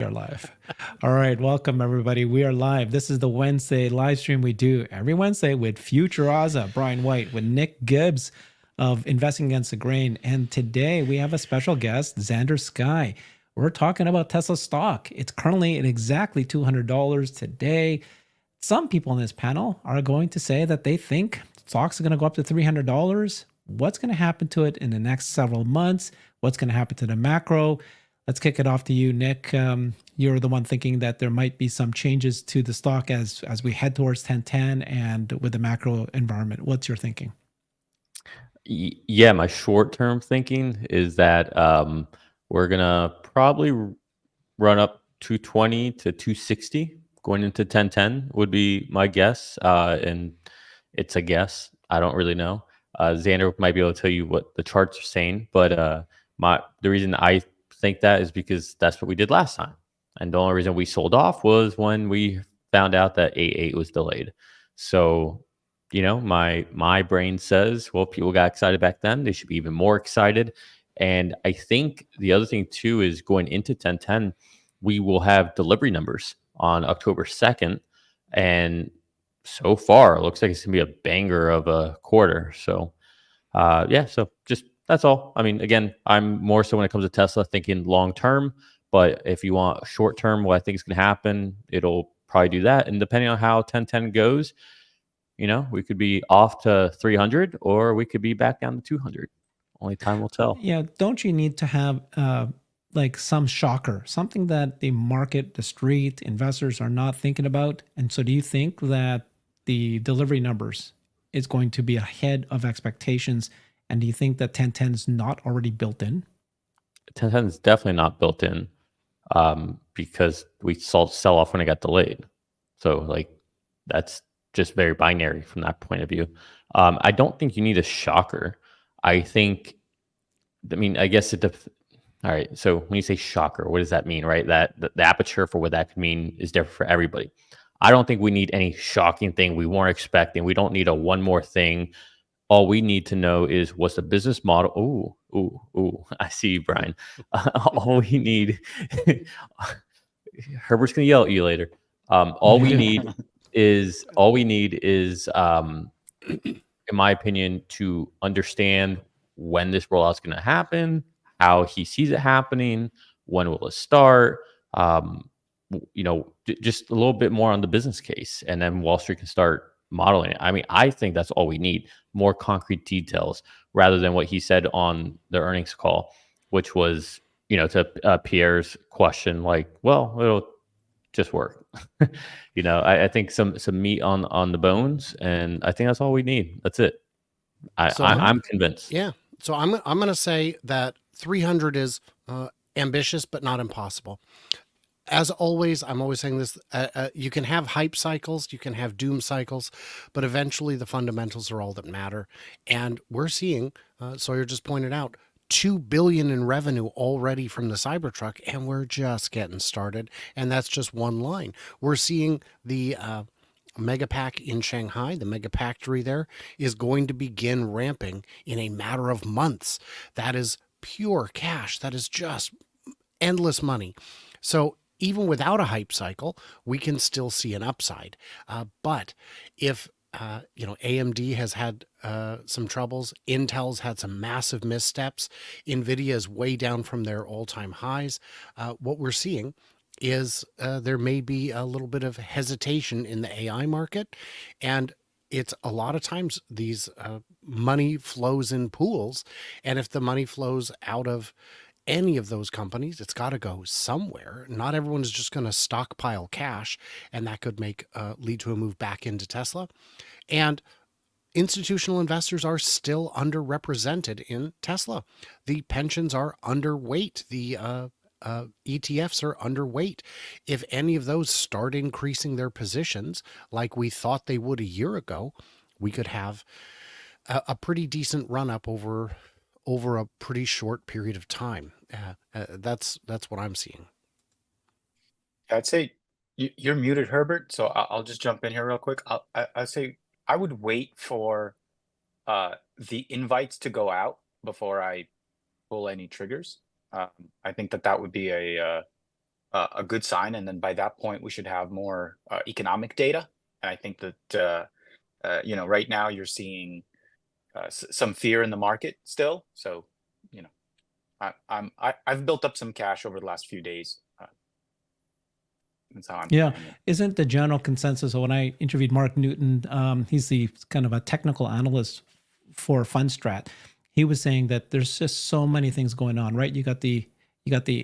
We are live. All right, welcome everybody. We are live. This is the Wednesday live stream we do every Wednesday with Future Aza, Brian White, with Nick Gibbs of Investing Against the Grain. And today we have a special guest, Xander Sky. We're talking about Tesla stock. It's currently at exactly $200 today. Some people in this panel are going to say that they think stocks are going to go up to $300. What's going to happen to it in the next several months? What's going to happen to the macro? Let's kick it off to you, Nick. You're the one thinking that there might be some changes to the stock as we head towards 1010 and with the macro environment. What's your thinking? Yeah, my short-term thinking is that we're gonna probably run up 220 to 260 going into 1010 would be my guess. And it's a guess. I don't really know. Xander might be able to tell you what the charts are saying, but the reason I think that is because that's what we did last time. And the only reason we sold off was when we found out that A8 was delayed. So, my brain says, well, people got excited back then. They should be even more excited. And I think the other thing too is going into 1010, we will have delivery numbers on October 2nd. And so far, it looks like it's going to be a banger of a quarter. So, so just that's all. I mean, again, I'm more so when it comes to Tesla thinking long term. But if you want short term, what I think is going to happen, it'll probably do that. And depending on how 1010 goes, we could be off to 300 or we could be back down to 200. Only time will tell. Yeah, don't you need to have like some shocker, something that the market, the street, investors are not thinking about? And so do you think that the delivery numbers is going to be ahead of expectations? And do you think that 1010 is not already built in? 1010 is definitely not built in because we saw sell off when it got delayed. So that's just very binary from that point of view. I don't think you need a shocker. I guess all right. So when you say shocker, what does that mean, right? That the aperture for what that could mean is different for everybody. I don't think we need any shocking thing we weren't expecting. We don't need a one more thing. All we need to know is what's the business model. Ooh. I see you, Brian. All we need, Herbert's gonna yell at you later. All we need is, in my opinion, to understand when this rollout is going to happen, how he sees it happening, when will it start. Just a little bit more on the business case, and then Wall Street can start modeling it. I mean, I think that's all we need: more concrete details, rather than what he said on the earnings call, which was, to Pierre's question, like, well, it'll just work. I think some meat on the bones, and I think that's all we need. That's it. I'm convinced. Yeah. So I'm going to say that 300 is ambitious, but not impossible. As always, I'm always saying this, you can have hype cycles, you can have doom cycles, but eventually the fundamentals are all that matter. And we're seeing, Sawyer just pointed out, 2 billion in revenue already from the Cybertruck, and we're just getting started. And that's just one line. We're seeing the Megapack in Shanghai, the Megafactory there, is going to begin ramping in a matter of months. That is pure cash. That is just endless money. So even without a hype cycle, we can still see an upside. But if AMD has had some troubles, Intel's had some massive missteps, Nvidia is way down from their all-time highs. What we're seeing is there may be a little bit of hesitation in the AI market, and it's a lot of times these money flows in pools, and if the money flows out of any of those companies, it's got to go somewhere. Not everyone's just going to stockpile cash, and that could lead to a move back into Tesla. And institutional investors are still underrepresented in Tesla. The pensions are underweight. The ETFs are underweight. If any of those start increasing their positions like we thought they would a year ago, we could have a pretty decent run up over a pretty short period of time. That's what I'm seeing. I'd say you're muted, Herbert. So I'll just jump in here real quick. I'd say I would wait for the invites to go out before I pull any triggers. I think that would be a a good sign. And then by that point, we should have more economic data. And I think that right now you're seeing some fear in the market still. So you know, I've built up some cash over the last few days. That's how I'm Yeah. playing it. Isn't the general consensus? So when I interviewed Mark Newton, he's the kind of a technical analyst for FundStrat. He was saying that there's just so many things going on, right? You got the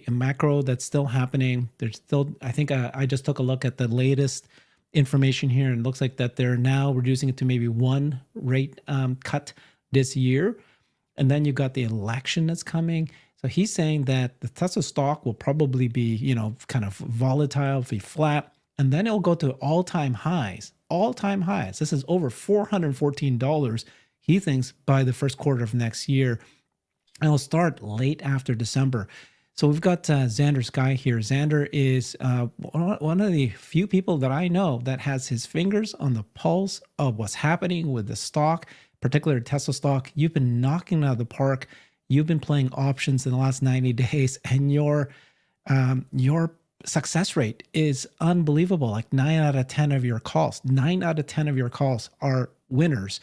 macro that's still happening. There's still, I think I just took a look at the latest information here, and it looks like that they're now reducing it to maybe one rate cut this year. And then you got the election that's coming. So he's saying that the Tesla stock will probably be, kind of volatile, be flat, and then it'll go to all-time highs. All-time highs. This is over $414, he thinks, by the first quarter of next year. And it'll start late after December. So we've got Xander Sky here. Xander is one of the few people that I know that has his fingers on the pulse of what's happening with the stock, particularly Tesla stock. You've been knocking it out of the park. You've been playing options in the last 90 days, and your success rate is unbelievable. Like 9 out of 10 of your calls, 9 out of 10 of your calls are winners.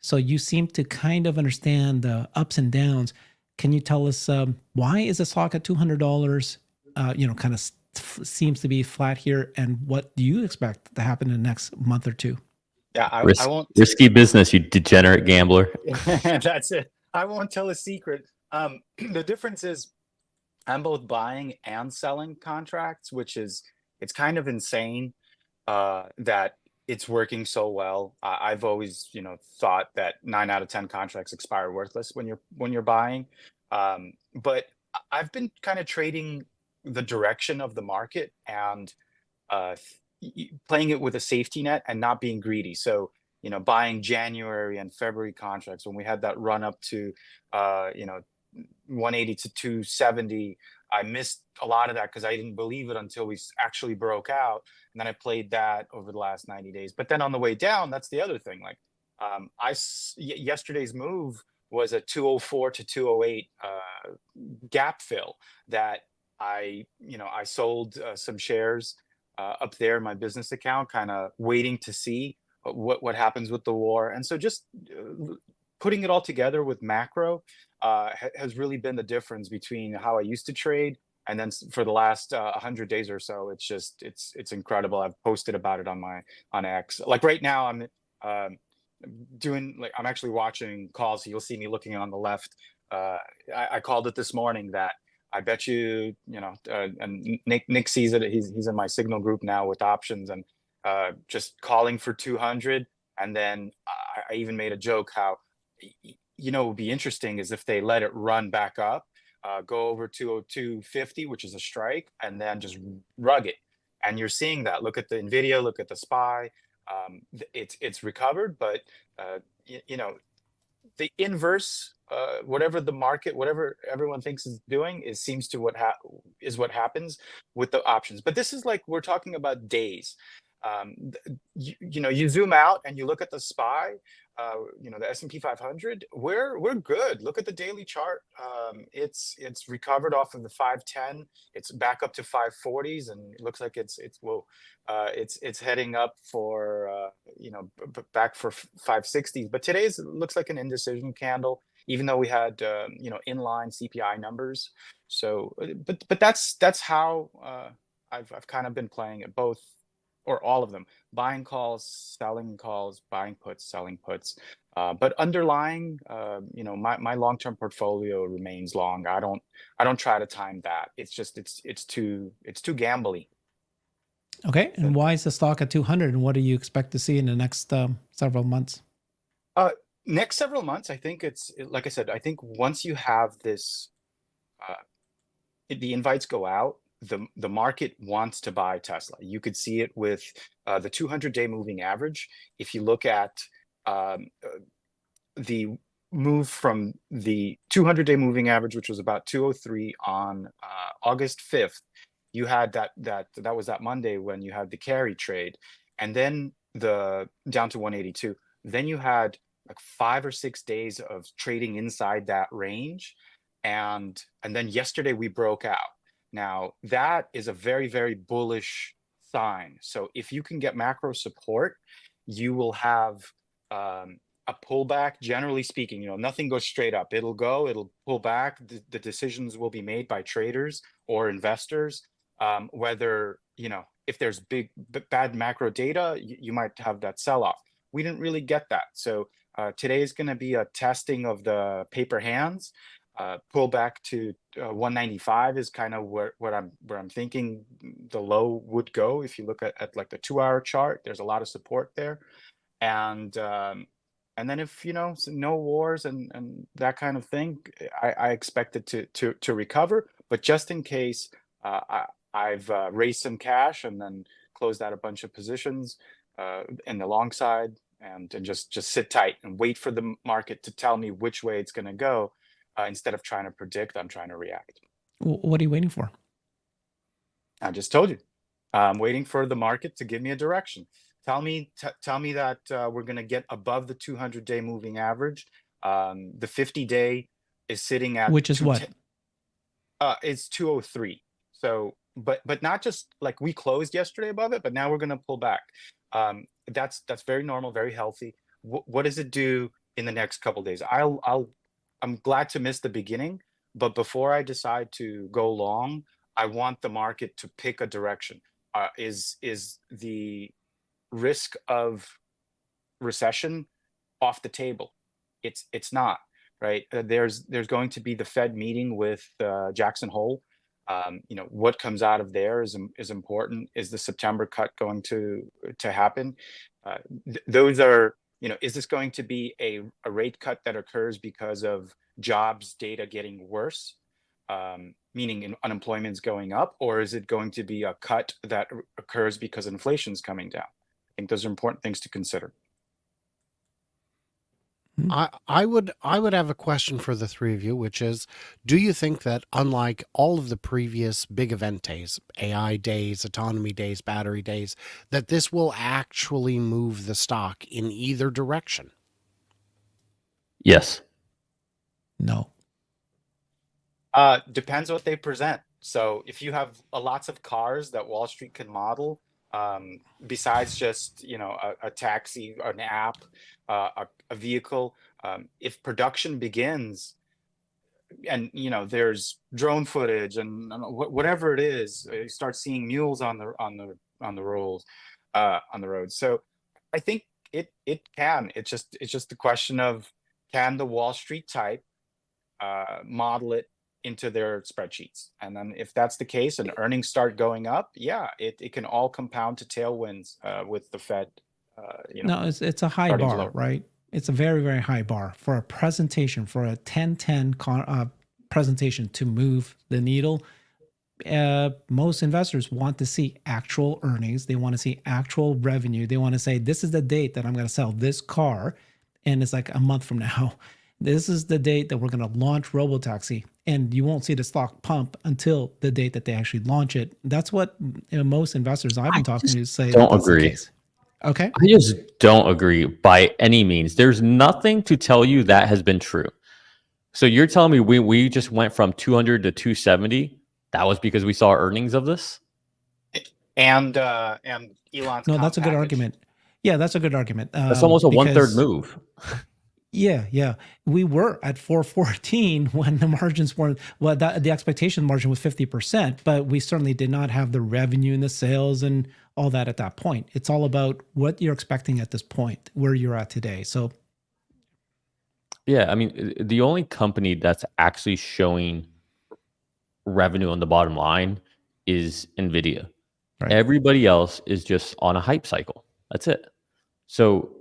So you seem to kind of understand the ups and downs. Can you tell us why is the stock at $200? Kind of seems to be flat here, and what do you expect to happen in the next month or two? Yeah, I won't. Risky business, you degenerate gambler. That's it. I won't tell a secret. The difference is I'm both buying and selling contracts, it's kind of insane that it's working so well. I've always, thought that 9 out of 10 contracts expire worthless when you're buying. But I've been kind of trading the direction of the market and playing it with a safety net and not being greedy. So, buying January and February contracts when we had that run up to, 180 to 270. I missed a lot of that because I didn't believe it until we actually broke out. And then I played that over the last 90 days. But then on the way down, that's the other thing. Like yesterday's move was a 204 to 208 gap fill that I sold some shares up there in my business account, kind of waiting to see what happens with the war. And so just putting it all together with macro has really been the difference between how I used to trade and then for the last 100 days or so. It's incredible. I've posted about it on X. Like right now I'm I'm actually watching calls. You'll see me looking on the left. I called it this morning that I bet you, and Nick sees it. He's in my signal group now with options, and just calling for 200. And then I even made a joke how, what would be interesting is if they let it run back up, go over 202.50, which is a strike, and then just rug it. And you're seeing that. Look at the NVIDIA, look at the SPY. It's recovered, but the inverse, whatever the market, whatever everyone thinks is doing, seems to what happens with the options. But this is like we're talking about days. You zoom out and you look at the SPY, the S&P 500. We're good. Look at the daily chart. It's recovered off of the 510. It's back up to 540s, and it looks like it's heading up for back for 560s. But today's looks like an indecision candle, even though we had inline CPI numbers. So, but that's how I've kind of been playing it, both or all of them: buying calls, selling calls, buying puts, selling puts. But underlying, my long-term portfolio remains long. I don't try to time that. It's just it's too gambly. Okay, and why is the stock at 200? And what do you expect to see in the next several months? Next several months, I think like I said. I think once you have this, the invites go out. The market wants to buy Tesla. You could see it with the 200-day moving average. If you look at the move from the 200-day moving average, which was about 203 on August 5th, you had that was that Monday when you had the carry trade, and then the down to 182. Then you had like 5 or 6 days of trading inside that range, and then yesterday we broke out. Now, that is a very, very bullish sign. So if you can get macro support, you will have a pullback. Generally speaking, nothing goes straight up. It'll pull back. The decisions will be made by traders or investors. Whether, if there's bad macro data, you might have that sell-off. We didn't really get that. So today is going to be a testing of the paper hands. Pull back to 195 is kind of where I'm thinking the low would go. If you look at like the 2-hour chart, there's a lot of support there. And then if no wars and that kind of thing, I expect it to recover. But just in case, I've raised some cash and then closed out a bunch of positions in the long side, and just sit tight and wait for the market to tell me which way it's going to go. Instead of trying to predict, I'm trying to react. What are you waiting for? I just told you. I'm waiting for the market to give me a direction. Tell me that we're going to get above the 200-day moving average. The 50-day is sitting at, which is what? It's 203. So, but not just like we closed yesterday above it, but now we're going to pull back. That's very normal, very healthy. What does it do in the next couple of days? I'm glad to miss the beginning, but before I decide to go long, I want the market to pick a direction. Is the risk of recession off the table? It's not, right? There's going to be the Fed meeting with Jackson Hole. What comes out of there is important. Is the September cut going to happen? Those are, is this going to be a rate cut that occurs because of jobs data getting worse, meaning unemployment's going up, or is it going to be a cut that occurs because inflation's coming down? I think those are important things to consider. I would have a question for the three of you, which is, do you think that unlike all of the previous big event days, AI days, autonomy days, battery days, that this will actually move the stock in either direction? Yes. No. Depends what they present. So if you have lots of cars that Wall Street can model, besides just a taxi, an app, a vehicle, if production begins, and there's drone footage and whatever it is, you start seeing mules on the roads. So I think it can. It's just a question of, can the Wall Street type model it into their spreadsheets? And then if that's the case and earnings start going up, yeah, it can all compound to tailwinds with the Fed. No, it's a high bar, lower. right? It's a very, very high bar for a presentation, for a 10-10 presentation to move the needle. Most investors want to see actual earnings. They want to see actual revenue. They want to say, this is the date that I'm going to sell this car. And it's like a month from now. This is the date that we're going to launch Robotaxi. And you won't see the stock pump until the date that they actually launch it. That's what most investors I've been talking to say. Don't that's agree. The case. Okay. I just don't agree by any means. There's nothing to tell you that has been true. So you're telling me we just went from 200 to 270? That was because we saw earnings of this? And Elon's No, that's a good package. argument. Yeah, that's a good argument. That's almost a one-third move. Yeah. We were at 414 when the margins weren't, the expectation margin was 50%, but we certainly did not have the revenue and the sales and all that at that point. It's all about what you're expecting at this point, where you're at today. So, yeah, I mean, the only company that's actually showing revenue on the bottom line is NVIDIA. right. Everybody else is just on a hype cycle. That's it. So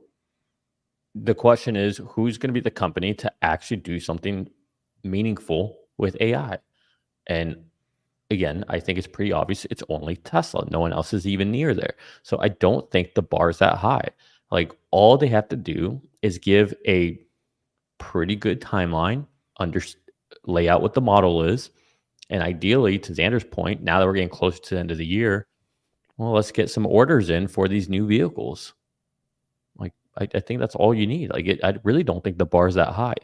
the question is, who's going to be the company to actually do something meaningful with AI? And again, I think it's pretty obvious it's only Tesla. No one else is even near there. So I don't think the bar is that high. Like, all they have to do is give a pretty good timeline, lay out what the model is. And ideally, to Xander's point, now that we're getting close to the end of the year, well, let's get some orders in for these new vehicles. Like, I think that's all you need. Like, I really don't think the bar is that high.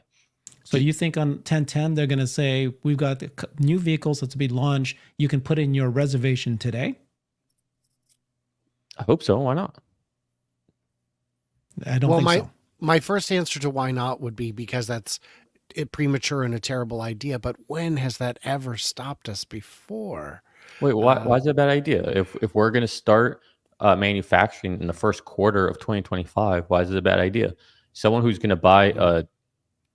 So you think on 1010 they're going to say we've got the new vehicles that's to be launched. You can put in your reservation today. I hope so. Why not? I don't think so. My first answer to why not would be because that's premature and a terrible idea. But when has that ever stopped us before? Wait, why is that a bad idea? If we're going to start manufacturing in the first quarter of 2025, why is it a bad idea? Someone who's going to buy a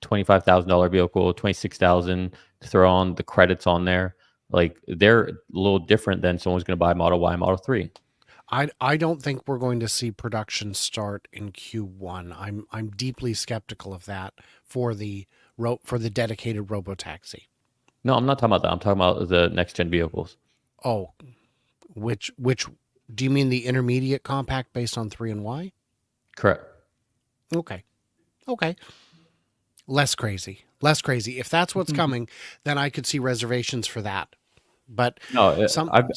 $25,000 vehicle, 26,000, throw on the credits on there, like they're a little different than someone's going to buy Model Y, Model 3. I don't think we're going to see production start in Q1. I'm deeply skeptical of that for the dedicated robotaxi. No, I'm not talking about that. I'm talking about the next gen vehicles. Oh, which do you mean the intermediate compact based on 3 and Y? Correct. Okay. Less crazy. If that's what's coming, then I could see reservations for that. But No, something I've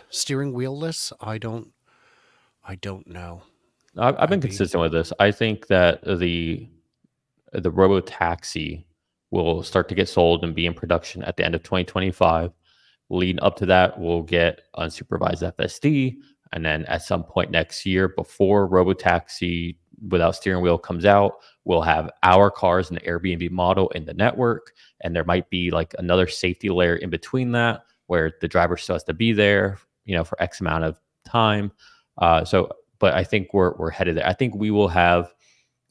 steering wheelless, I don't know. I've been consistent with this. I think that the robo-taxi will start to get sold and be in production at the end of 2025. Leading up to that, we'll get unsupervised FSD, and then at some point next year, before robo-taxi without steering wheel comes out, we'll have our cars in the Airbnb model in the network, and there might be like another safety layer in between that where the driver still has to be there, for X amount of time. But I think we're headed there. I think we will have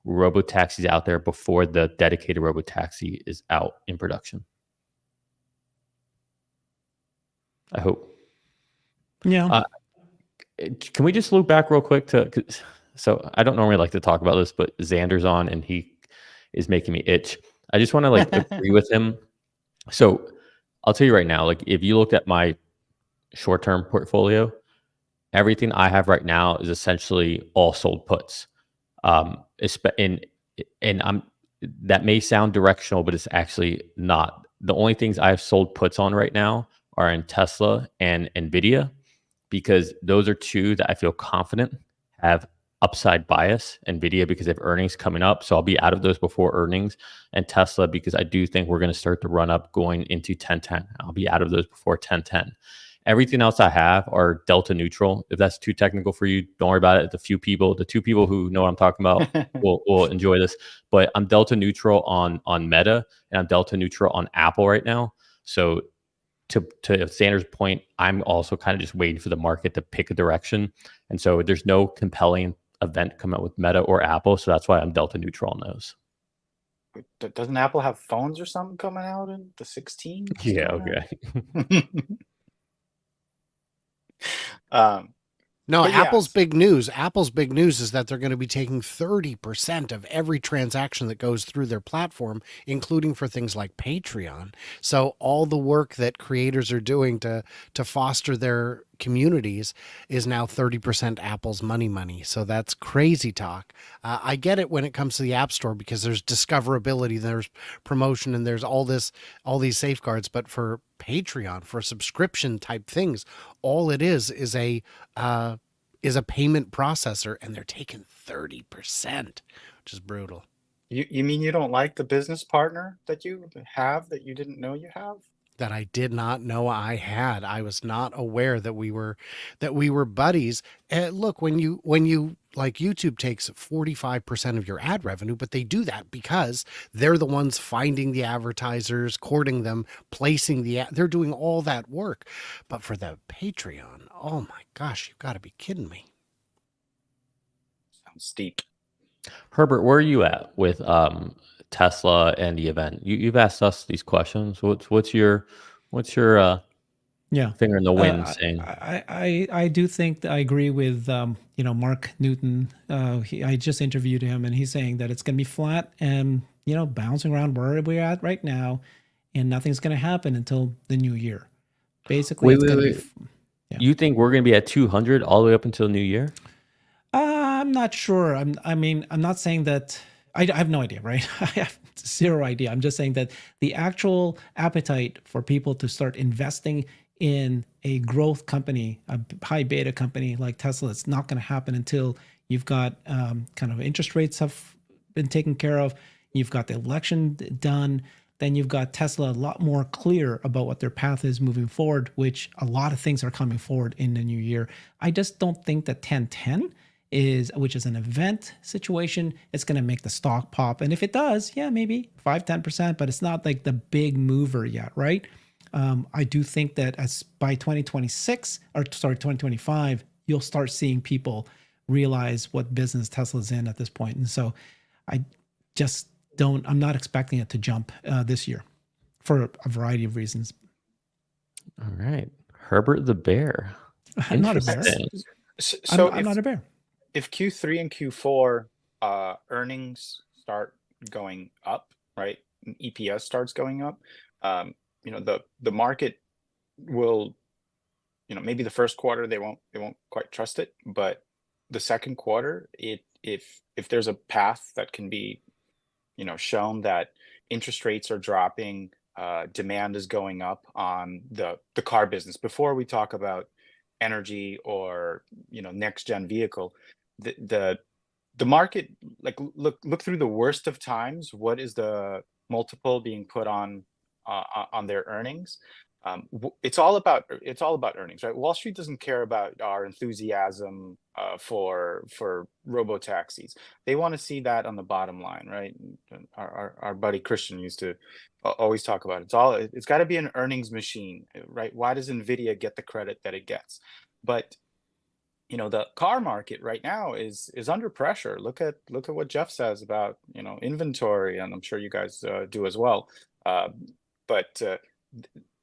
robo taxis out there before the dedicated robo taxi is out in production. I hope. Yeah. Can we just loop back real quick so I don't normally like to talk about this, but Xander's on and he is making me itch. I just want to agree with him. So I'll tell you right now, if you looked at my short-term portfolio, everything I have right now is essentially all sold puts. And that may sound directional, but it's actually not. The only things I have sold puts on right now are in Tesla and Nvidia, because those are two that I feel confident have upside bias. Nvidia because they have earnings coming up, so I'll be out of those before earnings, and Tesla because I do think we're going to start to run up going into 1010. I'll be out of those before 1010. Everything else I have are delta neutral. If that's too technical for you, don't worry about it. The two people who know what I'm talking about will enjoy this. But I'm delta neutral on Meta, and I'm delta neutral on Apple right now. So to Sanders' point, I'm also kind of just waiting for the market to pick a direction. And so there's no compelling event come out with Meta or Apple. So that's why I'm delta neutral on those. Doesn't Apple have phones or something coming out in the 16? Yeah, okay. No, But Apple's yes. big news. Apple's big news is that they're going to be taking 30% of every transaction that goes through their platform, including for things like Patreon. So all the work that creators are doing to foster their communities is now 30% Apple's money. So that's crazy talk. I get it when it comes to the App Store because there's discoverability, there's promotion, and there's all these safeguards. But for Patreon, for subscription type things, all it is a payment processor, and they're taking 30%, which is brutal. You mean you don't like the business partner that you have that you didn't know you have? That I did not know I had. I was not aware that we were buddies. Look, when you like, YouTube takes 45% of your ad revenue, but they do that because they're the ones finding the advertisers, courting them, placing they're doing all that work. But for the Patreon, oh my gosh, you've got to be kidding me. Sounds steep. Herbert, where are you at with Tesla and the event? You've asked us these questions. What's your finger in the wind saying? I do think that I agree with Mark Newton. I just interviewed him, and he's saying that it's going to be flat and bouncing around where we're at right now, and nothing's going to happen until the new year. Basically, Wait. You think we're going to be at 200 all the way up until New Year? I'm not sure. I'm not saying that. I have no idea, right? I have zero idea. I'm just saying that the actual appetite for people to start investing in a growth company, a high beta company like Tesla, it's not going to happen until you've got kind of interest rates have been taken care of. You've got the election done. Then you've got Tesla a lot more clear about what their path is moving forward, which a lot of things are coming forward in the new year. I just don't think that 1010 which is an event situation, it's going to make the stock pop. And if it does, yeah, maybe 5-10%, but it's not like the big mover yet, right? I do think that as by 2025, you'll start seeing people realize what business Tesla's in at this point. And so I'm not expecting it to jump this year for a variety of reasons. All right. Herbert the Bear. I'm not a bear. Interesting. So I'm not a bear. if Q3 and Q4 earnings start going up, right? and EPS starts going up, the market will, maybe the first quarter they won't quite trust it, but the second quarter, if there's a path that can be, shown that interest rates are dropping, demand is going up on the car business. Before we talk about energy or next gen vehicle, the market, like, look through the worst of times. What is the multiple being put on their earnings? It's all about earnings, right? Wall Street doesn't care about our enthusiasm for robo taxis. They want to see that on the bottom line, right? Our buddy Christian used to always talk about it. It's got to be an earnings machine, right? Why does Nvidia get the credit that it gets? But the car market right now is under pressure. Look at what Jeff says about inventory, and I'm sure you guys do as well. But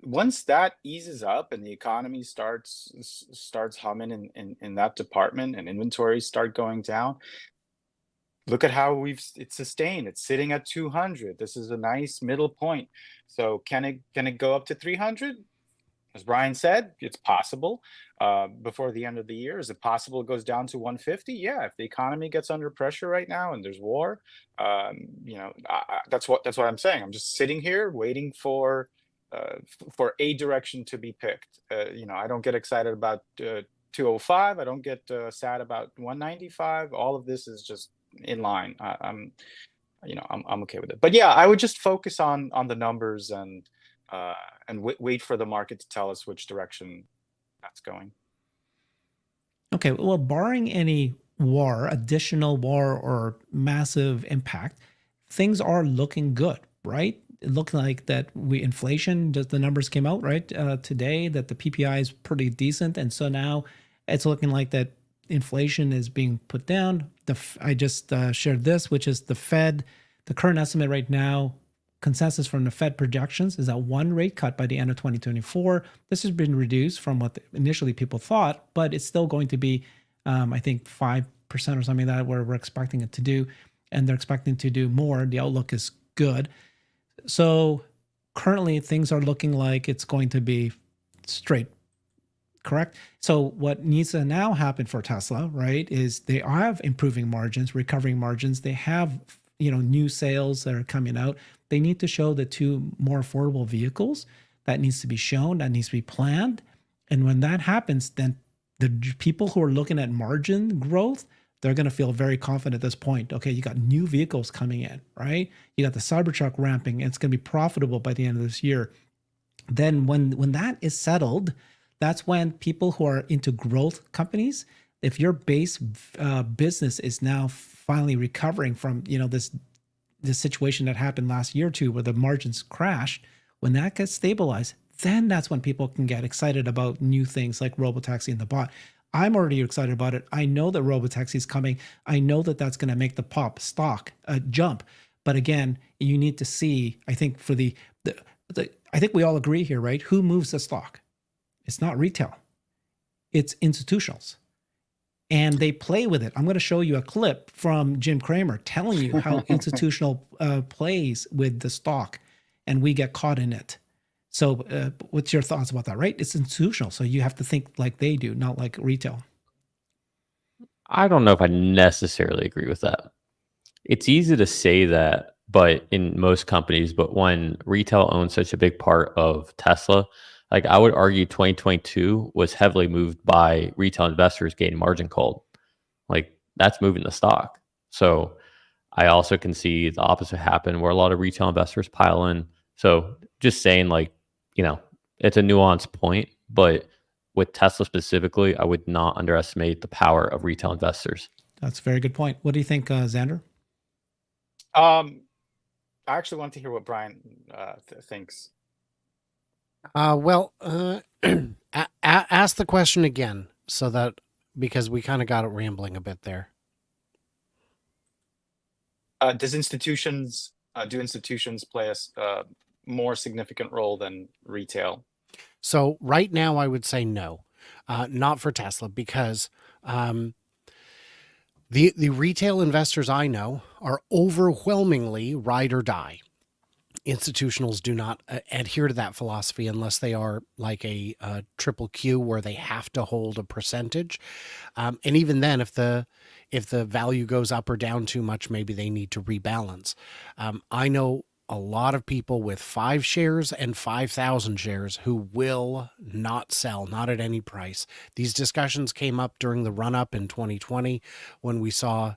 once that eases up and the economy starts humming in that department and inventories start going down, look at how it's sustained. It's sitting at 200. This is a nice middle point. So can it go up to 300? As Brian said, it's possible before the end of the year. Is it possible it goes down to 150? Yeah, if the economy gets under pressure right now and there's war, that's what I'm saying. I'm just sitting here waiting for a direction to be picked. I don't get excited about 205. I don't get sad about 195. All of this is just in line. I'm okay with it. But yeah, I would just focus on the numbers and wait for the market to tell us which direction that's going. Okay, well, barring any additional war or massive impact, things are looking good, right? It looked like that inflation, just the numbers came out, right, today, that the PPI is pretty decent. And so now it's looking like that inflation is being put down. I just shared this, which is the Fed, the current estimate right now, consensus from the Fed projections is that one rate cut by the end of 2024. This has been reduced from what initially people thought, but it's still going to be, I think, 5% or something like that, where we're expecting it to do, and they're expecting to do more. The outlook is good. So currently things are looking like it's going to be straight, correct? So what needs to now happen for Tesla, right, is they have improving margins, recovering margins. They have, new sales that are coming out. They need to show the two more affordable vehicles. That needs to be shown, that needs to be planned. And when that happens, then the people who are looking at margin growth, they're going to feel very confident at this point. Okay, you got new vehicles coming in, right? You got the Cybertruck ramping, and it's going to be profitable by the end of this year. Then when that is settled, that's when people who are into growth companies, if your base business is now finally recovering from this situation that happened last year or two where the margins crashed, when that gets stabilized, then that's when people can get excited about new things like robotaxi and the bot. I'm already excited about it. I know that robotaxi is coming. I know that that's going to make the stock jump. But again, you need to see, I think I think we all agree here, right? Who moves the stock? It's not retail. It's institutionals. And they play with it. I'm going to show you a clip from Jim Cramer telling you how institutional plays with the stock, and we get caught in it. So what's your thoughts about that, right? It's institutional, so you have to think like they do, not like retail. I don't know if I necessarily agree with that. It's easy to say that, but in most companies, but when retail owns such a big part of Tesla, like I would argue 2022 was heavily moved by retail investors getting margin called. Like that's moving the stock. So I also can see the opposite happen where a lot of retail investors pile in. So just saying, like, you know, it's a nuanced point, but with Tesla specifically, I would not underestimate the power of retail investors. That's a very good point. What do you think, Xander? I actually want to hear what Brian thinks. Well, ask the question again so that because we kind of got it rambling a bit there. Do institutions play a more significant role than retail? So right now, I would say no, not for Tesla, because the retail investors I know are overwhelmingly ride or die. Institutionals do not adhere to that philosophy unless they are like a triple Q where they have to hold a percentage. And even then, if the value goes up or down too much, maybe they need to rebalance. I know a lot of people with 5 shares and 5,000 shares who will not sell, not at any price. These discussions came up during the run up in 2020 when we saw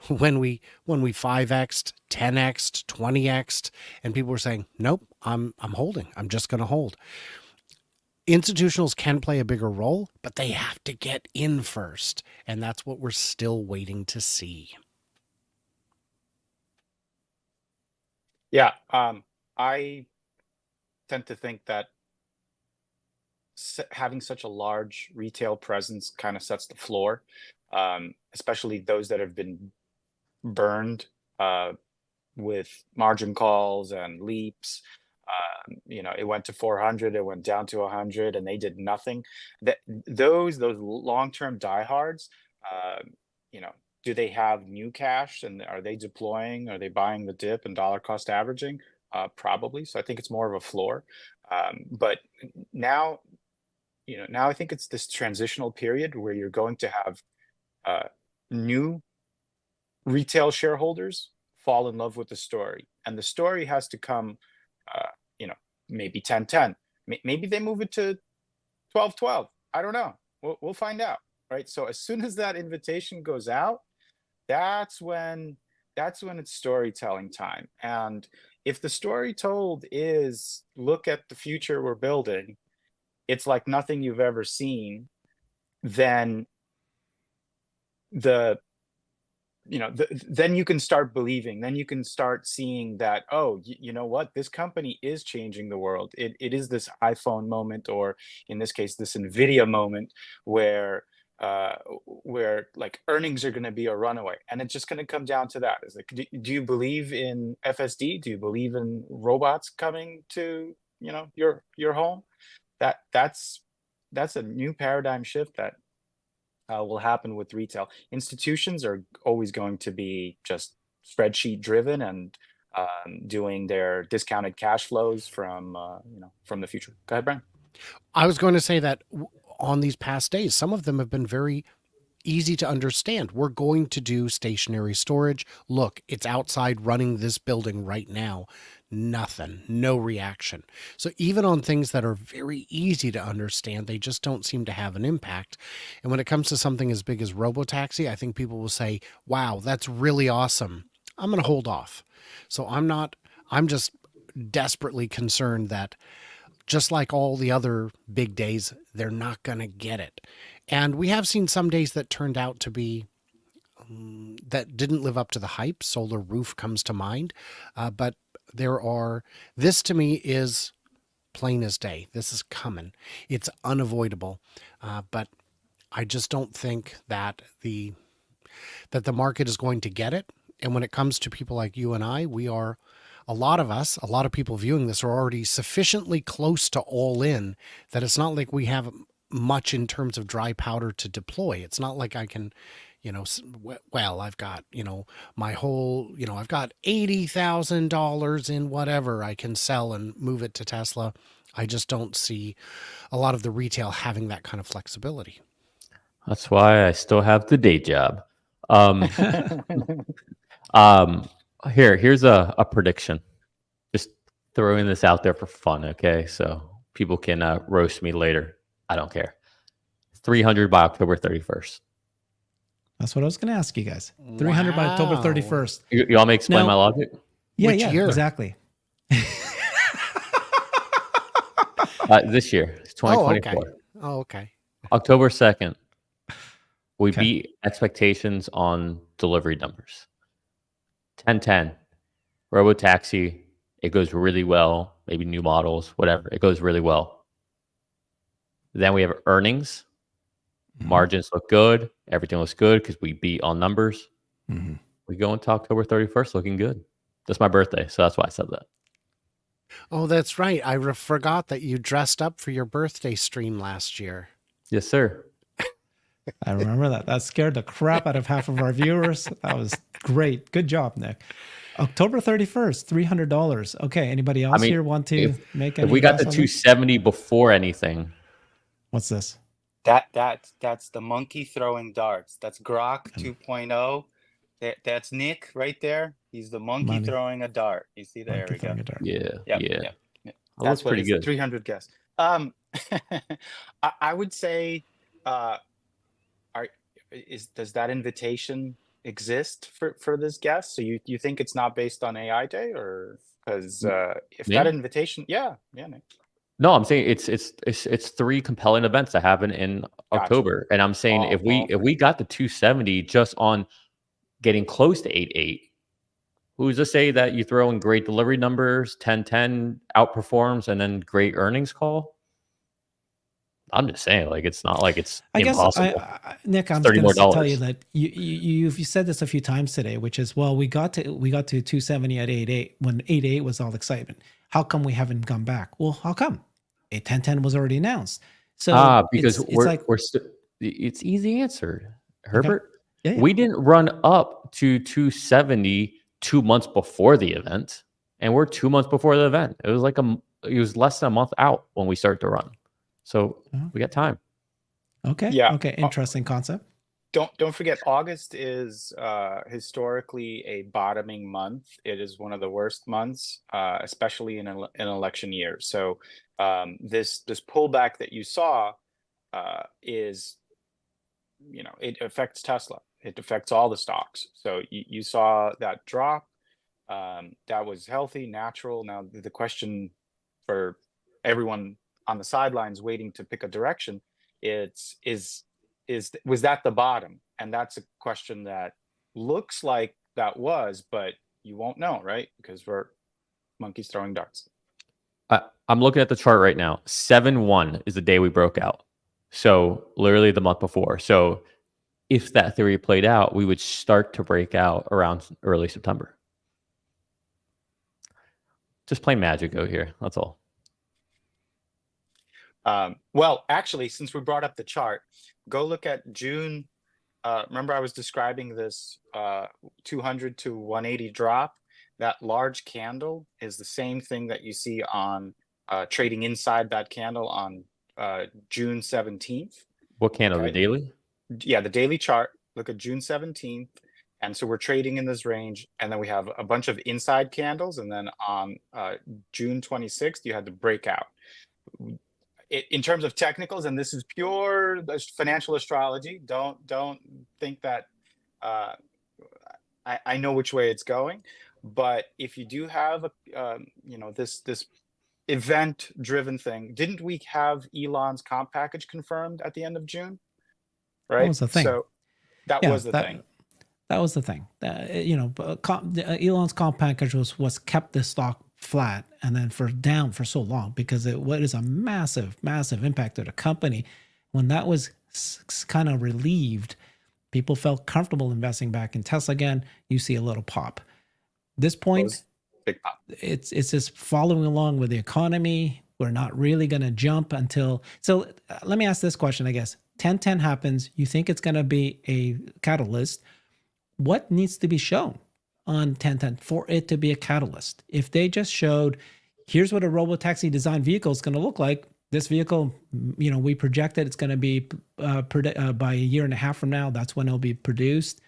when we 5x'd, 10x'd, 20x'd, and people were saying, "Nope, I'm holding. I'm just going to hold." Institutionals can play a bigger role, but they have to get in first, and that's what we're still waiting to see. Yeah, I tend to think that having such a large retail presence kind of sets the floor, especially those that have been burned with margin calls and leaps. It went to 400, it went down to 100, and they did nothing. Those long-term diehards, you know, do they have new cash and are they deploying? Are they buying the dip and dollar cost averaging? Probably. So I think it's more of a floor. But now, now I think it's this transitional period where you're going to have new retail shareholders fall in love with the story, and the story has to come, maybe 10-10. Maybe they move it to 12-12. I don't know. We'll find out, right? So as soon as that invitation goes out, that's when it's storytelling time. And if the story told is, look at the future we're building, it's like nothing you've ever seen, then then you can start believing, then you can start seeing that, oh, you know what, this company is changing the world. It is this iPhone moment, or in this case, this NVIDIA moment, where like earnings are going to be a runaway, and it's just going to come down to that. Is like, do you believe in FSD? Do you believe in robots coming to your home? That's a new paradigm shift that will happen with retail. Institutions are always going to be just spreadsheet driven and doing their discounted cash flows from the future. Go ahead, Brian. I was going to say that on these past days, some of them have been very easy to understand. We're going to do stationary storage. Look, it's outside running this building right now. Nothing, no reaction. So even on things that are very easy to understand, they just don't seem to have an impact. And when it comes to something as big as robotaxi, I think people will say, wow, that's really awesome. I'm going to hold off. So I'm just desperately concerned that just like all the other big days, they're not going to get it. And we have seen some days that turned out to be that didn't live up to the hype. Solar Roof comes to mind. But this to me is plain as day. This is coming. It's unavoidable. But I just don't think that the market is going to get it. And when it comes to people like you and I, a lot of people viewing this are already sufficiently close to all in that it's not like we have much in terms of dry powder to deploy. It's not like I can, I've got, my whole, I've got $80,000 in whatever I can sell and move it to Tesla. I just don't see a lot of the retail having that kind of flexibility. That's why I still have the day job. Here's a prediction. Just throwing this out there for fun, okay? So people can roast me later. I don't care. 300 by October 31st. That's what I was going to ask you guys. 300 by October Wow. 31st. You want me to explain Now- my logic? Yeah, Which yeah, year? exactly. This year, it's Oh, 2024. okay. Oh, okay. October 2nd, we Okay. beat expectations on delivery numbers. 1010, Robotaxi, it goes really well. Maybe new models, whatever. It goes really well. Then we have earnings. Mhm. Margins look good. Everything looks good because we beat on numbers. Mhm. We go into October 31st looking good. That's my birthday, so that's why I said that. Oh, that's right. I forgot that you dressed up for your birthday stream last year. Yes, sir. I remember that. That scared the crap out of half of our viewers. That was great. Good job, Nick. October 31st, $300. Okay. Anybody else here want to make any If we got the guess on this? 270 before anything, What's this? That's the monkey throwing darts. That's Grok Hmm. 2.0. That's Nick right there. He's the monkey Money. throwing a dart. You see, there Monkey we go. throwing a dart. yeah, Yep, yeah. yep, yep. That That's looks what pretty it's good. 300 guess. I would say, does that invitation exist for this guest? So you think it's not based on AI Day, or because if Yeah. that invitation, yeah, Nick. No, I'm saying it's three compelling events that happen in October, and I'm saying if we got the 270 just on getting close to 88, who's to say that you throw in great delivery numbers, 1010 outperforms, and then great earnings call? I'm just saying, like, it's not like it's I guess, impossible. Nick, I'm $30 just going more to tell you dollars. that you've said this a few times today, which is, well, we got to 270 at 88 when 88 was all excitement. How come we haven't gone back? Well, how come? 1010 was already announced. So Because it's we're like, it's easy answered, Herbert. Yeah, yeah. We didn't run up to 270 2 months before the event, and we're 2 months before the event. It was less than a month out when we started to run, so we got time. okay. Yeah. Okay. Interesting concept. Don't forget, August is historically a bottoming month. It is one of the worst months, especially in an election year. So this pullback that you saw is, it affects Tesla. It affects all the stocks. So you saw that drop. That was healthy, natural. Now the question for everyone on the sidelines waiting to pick a direction, was that the bottom? And that's a question that looks like that was, but you won't know, right? Because we're monkeys throwing darts. I'm looking at the chart right now. 7/1 is the day we broke out. So literally the month before. So if that theory played out, we would start to break out around early September. Just plain magic out here. That's all. Well, actually, since we brought up the chart, go look at June. Remember I was describing this 200 to 180 drop? That large candle is the same thing that you see on trading inside that candle on June 17th. What candle? Okay. The daily? Yeah, the daily chart. Look at June 17th. And so we're trading in this range. And then we have a bunch of inside candles. And then on June 26th, you had the breakout. In terms of technicals, and this is pure financial astrology, don't think that I know which way it's going. But if you do have this event driven thing, didn't we have Elon's comp package confirmed at the end of June? Right. That was the thing. So that was the thing. That was the thing. Elon's comp package was kept the stock flat and then down for so long because what is a massive impact to the company. When that was kind of relieved, people felt comfortable investing back in Tesla again. You see a little pop. This point, big pop. It's just following along with the economy. We're not really going to jump until. So let me ask this question, I guess. 1010 happens. You think it's going to be a catalyst. What needs to be shown on 1010 for it to be a catalyst? If they just showed, here's what a robotaxi design vehicle is going to look like. This vehicle, we projected it's going to be by a year and a half from now. That's when it'll be produced.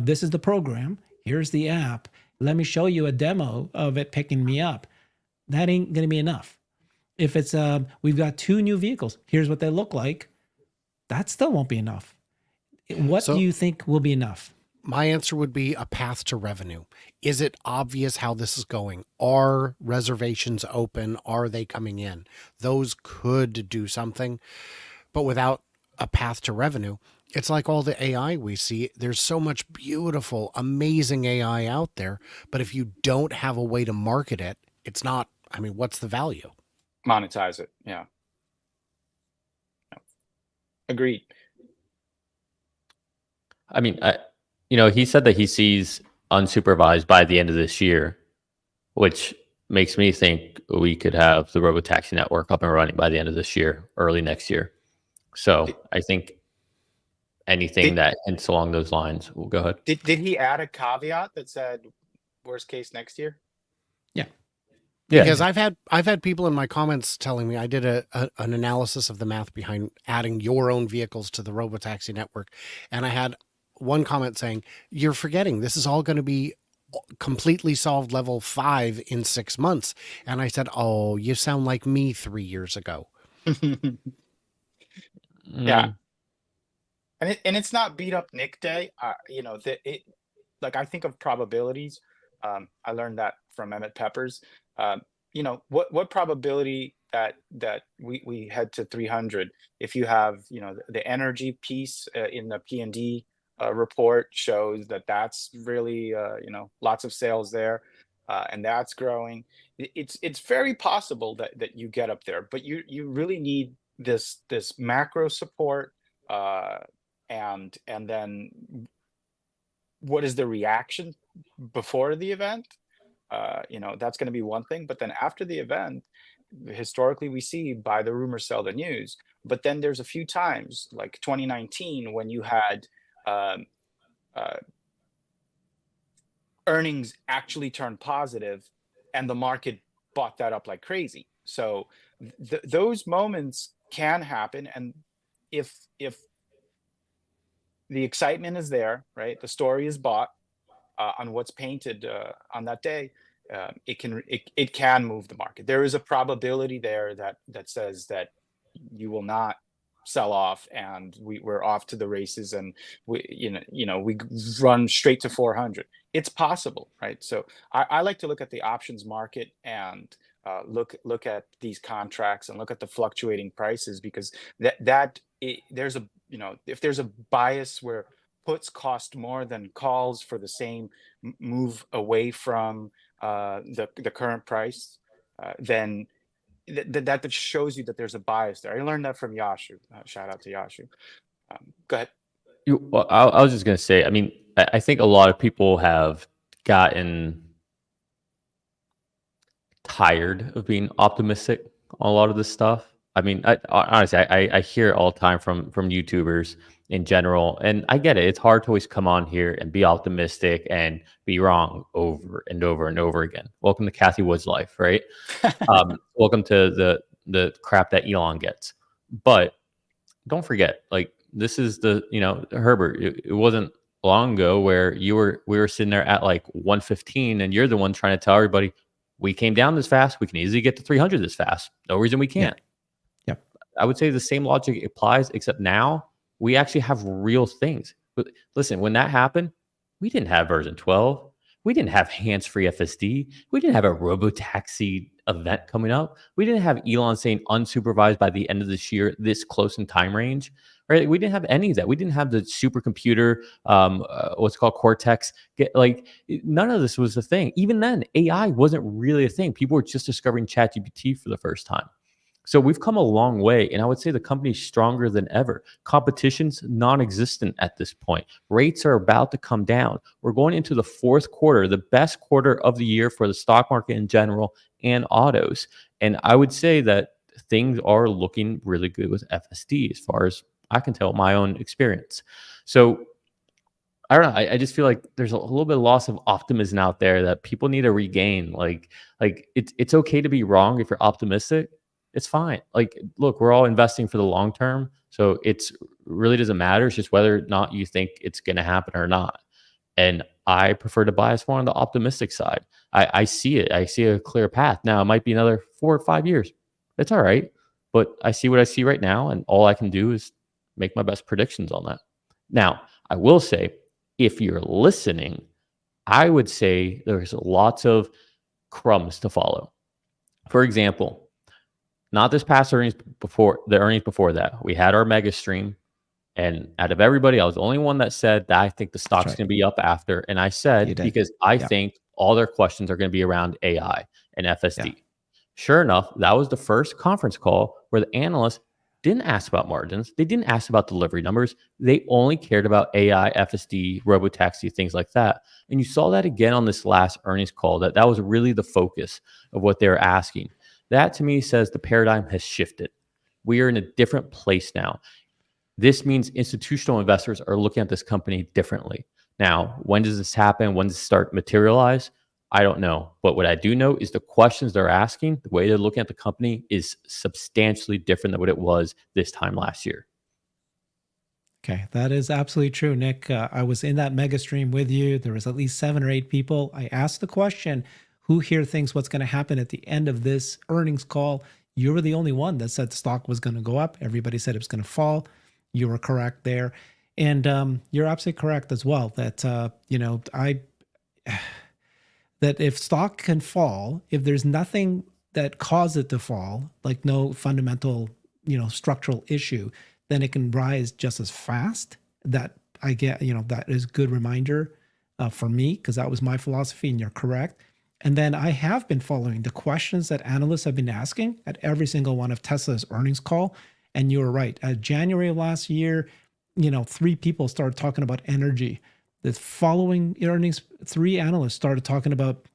This is the program. Here's the app. Let me show you a demo of it picking me up. That ain't going to be enough. If it's, we've got 2 new vehicles. Here's what they look like. That still won't be enough. What do So you think will be enough? my answer would be a path to revenue. Is it obvious how this is going? Are reservations open? Are they coming in? Those could do something, but without a path to revenue, it's like all the AI we see. There's so much beautiful, amazing AI out there, but if you don't have a way to market it, it's not, I mean, what's the value? Monetize it. Yeah. Agreed. I mean, he said that he sees unsupervised by the end of this year, which makes me think we could have the robotaxi network up and running by the end of this year, early next year. So I think anything that hints along those lines will go ahead. Did he add a caveat that said worst case next year? Yeah. Because I've had people in my comments telling me I did an analysis of the math behind adding your own vehicles to the robotaxi network, and I had one comment saying, "You're forgetting this is all going to be completely solved level 5 in 6 months." And I said, "Oh, you sound like me 3 years ago." Yeah. And it's not beat up Nick Day. Like I think of probabilities. I learned that from Emmett Peppers. What probability that we head to 300 if you have the energy piece in the P&D report shows that's really lots of sales there, and that's growing. It's very possible that you get up there, but you really need this macro support, and then what is the reaction before the event? That's going to be one thing, but then after the event, historically we see buy the rumor, sell the news. But then there's a few times like 2019 when you had earnings actually turn positive and the market bought that up like crazy. So those moments can happen, and if the excitement is there, right, the story is bought on what's painted on that day, it can move the market. There is a probability there that says that you will not sell off and we're off to the races, and we run straight to 400. It's possible, right? So I like to look at the options market and look at these contracts and look at the fluctuating prices, because there's a if there's a bias where puts cost more than calls for the same move away from the current price, then that shows you that there's a bias there. I learned that from Yashu. Shout out to Yashu. Go ahead. Well, I was just going to say, I mean, I think a lot of people have gotten tired of being optimistic on a lot of this stuff. I mean, honestly, I hear it all the time from YouTubers in general, and I get it. It's hard to always come on here and be optimistic and be wrong over and over and over again. Welcome to Kathy Wood's life, right? Welcome to the crap that Elon gets. But don't forget, like, this is Herbert. It wasn't long ago where we were sitting there at like 115, and you're the one trying to tell everybody we came down this fast. We can easily get to 300 this fast. No reason we can't. Yeah. I would say the same logic applies, except now we actually have real things. But listen, when that happened, we didn't have version 12. We didn't have hands-free FSD. We didn't have a robotaxi event coming up. We didn't have Elon saying unsupervised by the end of this year, this close in time range. Right? We didn't have any of that. We didn't have the supercomputer, what's called Cortex. None of this was a thing. Even then, AI wasn't really a thing. People were just discovering ChatGPT for the first time. So we've come a long way, and I would say the company's stronger than ever. Competition's non-existent at this point. Rates are about to come down. We're going into the fourth quarter, the best quarter of the year for the stock market in general and autos. And I would say that things are looking really good with FSD as far as I can tell my own experience. So I don't know. I just feel like there's a little bit of loss of optimism out there that people need to regain. Like it's okay to be wrong if you're optimistic. It's fine. Like, look, we're all investing for the long term. So it's really doesn't matter. It's just whether or not you think it's going to happen or not. And I prefer to bias more on the optimistic side. I see it. I see a clear path. Now, it might be another 4 or 5 years. It's all right. But I see what I see right now. And all I can do is make my best predictions on that. Now, I will say, if you're listening, I would say there's lots of crumbs to follow. For example, not this past earnings before the earnings before that, we had our mega stream. And out of everybody, I was the only one that said that I think the That's stock's right. going to be up after. And I You said, did. because I Yeah. think all their questions are going to be around AI and FSD. Yeah. Sure enough, that was the first conference call where the analysts didn't ask about margins. They didn't ask about delivery numbers. They only cared about AI, FSD, robotaxi, things like that. And you saw that again on this last earnings call, that was really the focus of what they were asking. That to me says the paradigm has shifted. We are in a different place now. This means institutional investors are looking at this company differently. Now, when does this happen? When does it start materialize? I don't know. But what I do know is the questions they're asking, the way they're looking at the company is substantially different than what it was this time last year. Okay, that is absolutely true, Nick. I was in that mega stream with you. There was at least 7 or 8 people. I asked the question, who here thinks what's going to happen at the end of this earnings call? You were the only one that said the stock was going to go up. Everybody said it was going to fall. You were correct there. And you're absolutely correct as well that, that if stock can fall, if there's nothing that caused it to fall, like no fundamental, structural issue, then it can rise just as fast. That I get, that is a good reminder for me, because that was my philosophy, and you're correct. And then I have been following the questions that analysts have been asking at every single one of Tesla's earnings call. And you were right. January of last year, 3 people started talking about energy. The following earnings, 3 analysts started talking about,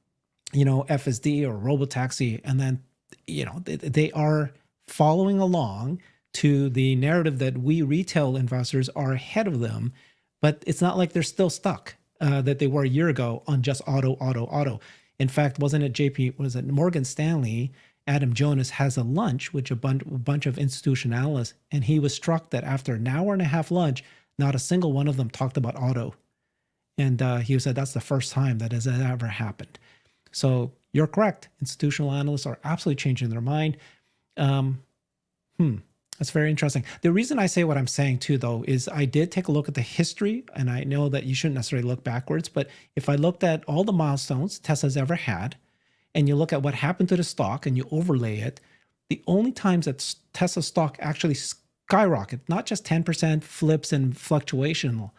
FSD or robotaxi. And then, they are following along to the narrative that we retail investors are ahead of them. But it's not like they're still stuck that they were a year ago on just auto. In fact, was it Morgan Stanley? Adam Jonas has a lunch with a bunch of institutional analysts, and he was struck that after an hour and a half lunch, not a single one of them talked about auto. And he said that's the first time that has ever happened. So you're correct. Institutional analysts are absolutely changing their mind. That's very interesting. The reason I say what I'm saying too, though, is I did take a look at the history, and I know that you shouldn't necessarily look backwards, but if I looked at all the milestones Tesla's ever had, and you look at what happened to the stock and you overlay it, the only times that Tesla stock actually skyrocket, not just 10% flips and fluctuation,